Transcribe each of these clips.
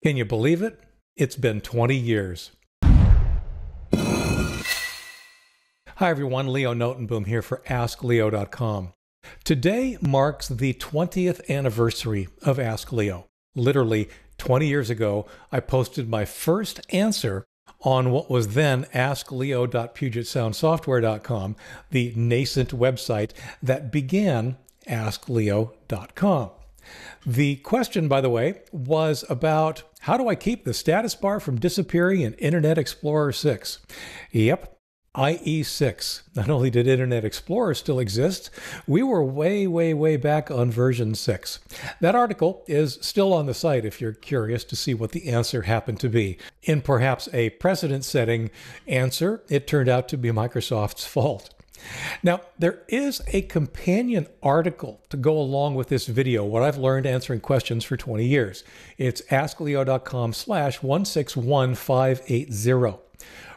Can you believe it? It's been 20 years. Hi everyone, Leo Notenboom here for askleo.com. Today marks the 20th anniversary of Ask Leo. Literally 20 years ago, I posted my first answer on what was then askleo.pugetsoundsoftware.com, the nascent website that began askleo.com. The question, by the way, was about how do I keep the status bar from disappearing in Internet Explorer 6? Yep, IE6. Not only did Internet Explorer still exist, we were way back on version 6. That article is still on the site if you're curious to see what the answer happened to be. In perhaps a precedent-setting answer, it turned out to be Microsoft's fault. Now, there is a companion article to go along with this video, what I've learned answering questions for 20 years. It's askleo.com/161580.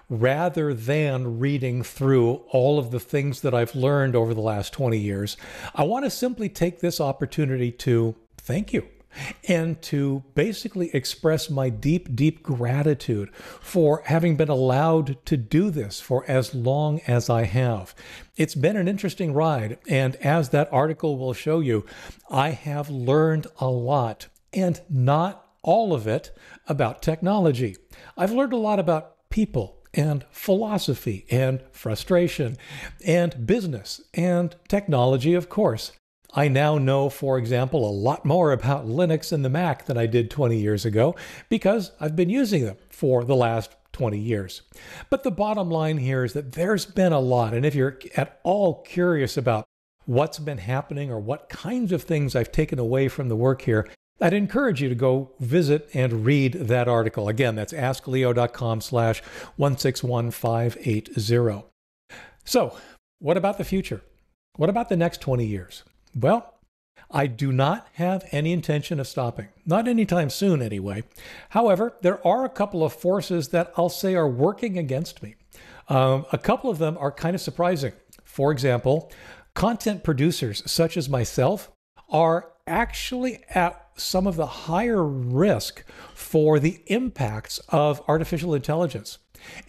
Rather than reading through all of the things that I've learned over the last 20 years, I want to simply take this opportunity to thank you and to basically express my deep gratitude for having been allowed to do this for as long as I have. It's been an interesting ride, and as that article will show you, I have learned a lot, and not all of it about technology. I've learned a lot about people and philosophy and frustration and business and technology, of course. I now know, for example, a lot more about Linux and the Mac than I did 20 years ago because I've been using them for the last 20 years. But the bottom line here is that there's been a lot, and if you're at all curious about what's been happening or what kinds of things I've taken away from the work here, I'd encourage you to go visit and read that article. Again, that's askleo.com/161580. So, what about the future? What about the next 20 years? Well, I do not have any intention of stopping. Not anytime soon, anyway. However, there are a couple of forces that I'll say are working against me. A couple of them are kind of surprising. For example, content producers such as myself are actually at some of the higher risk for the impacts of artificial intelligence.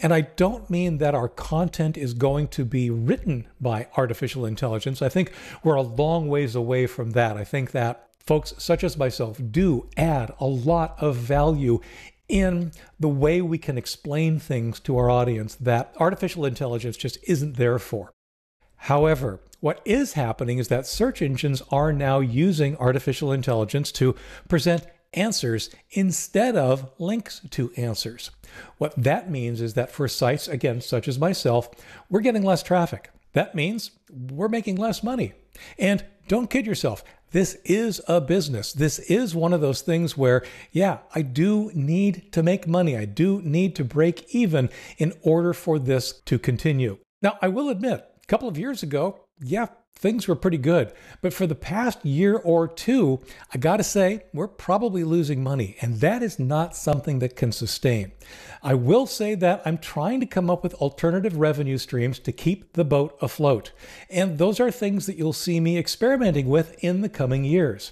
And I don't mean that our content is going to be written by artificial intelligence. I think we're a long ways away from that. I think that folks such as myself do add a lot of value in the way we can explain things to our audience that artificial intelligence just isn't there for. However, what is happening is that search engines are now using artificial intelligence to present answers instead of links to answers. What that means is that for sites, again, such as myself, we're getting less traffic. That means we're making less money. And don't kid yourself, this is a business. This is one of those things where, yeah, I do need to make money. I do need to break even in order for this to continue. Now, I will admit, a couple of years ago, yeah, things were pretty good. But for the past year or two, I got to say, we're probably losing money. And that is not something that can sustain. I will say that I'm trying to come up with alternative revenue streams to keep the boat afloat. And those are things that you'll see me experimenting with in the coming years.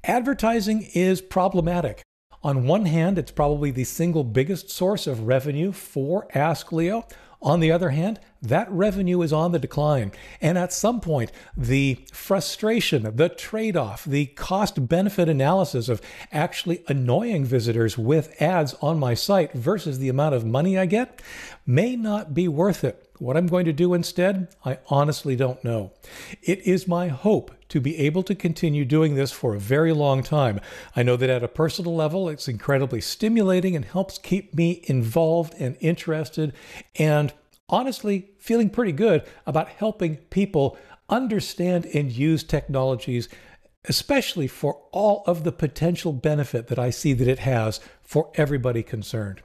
Advertising is problematic. On one hand, it's probably the single biggest source of revenue for Ask Leo. On the other hand, that revenue is on the decline. And at some point, the frustration, the trade-off, the cost-benefit analysis of actually annoying visitors with ads on my site versus the amount of money I get may not be worth it. What I'm going to do instead, I honestly don't know. It is my hope to be able to continue doing this for a very long time. I know that at a personal level, it's incredibly stimulating and helps keep me involved and interested and honestly feeling pretty good about helping people understand and use technologies, especially for all of the potential benefit that I see that it has for everybody concerned.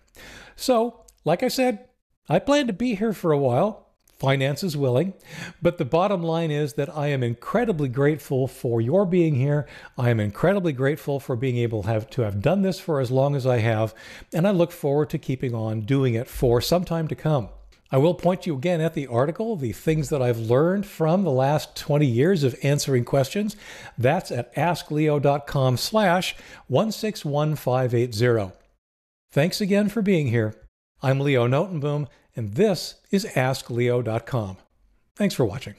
So, like I said, I plan to be here for a while. Finances willing. But the bottom line is that I am incredibly grateful for your being here. I am incredibly grateful for being able to have done this for as long as I have, and I look forward to keeping on doing it for some time to come. I will point you again at the article, the things that I've learned from the last 20 years of answering questions. That's at askleo.com/161580. Thanks again for being here. I'm Leo Notenboom, and this is askleo.com. Thanks for watching.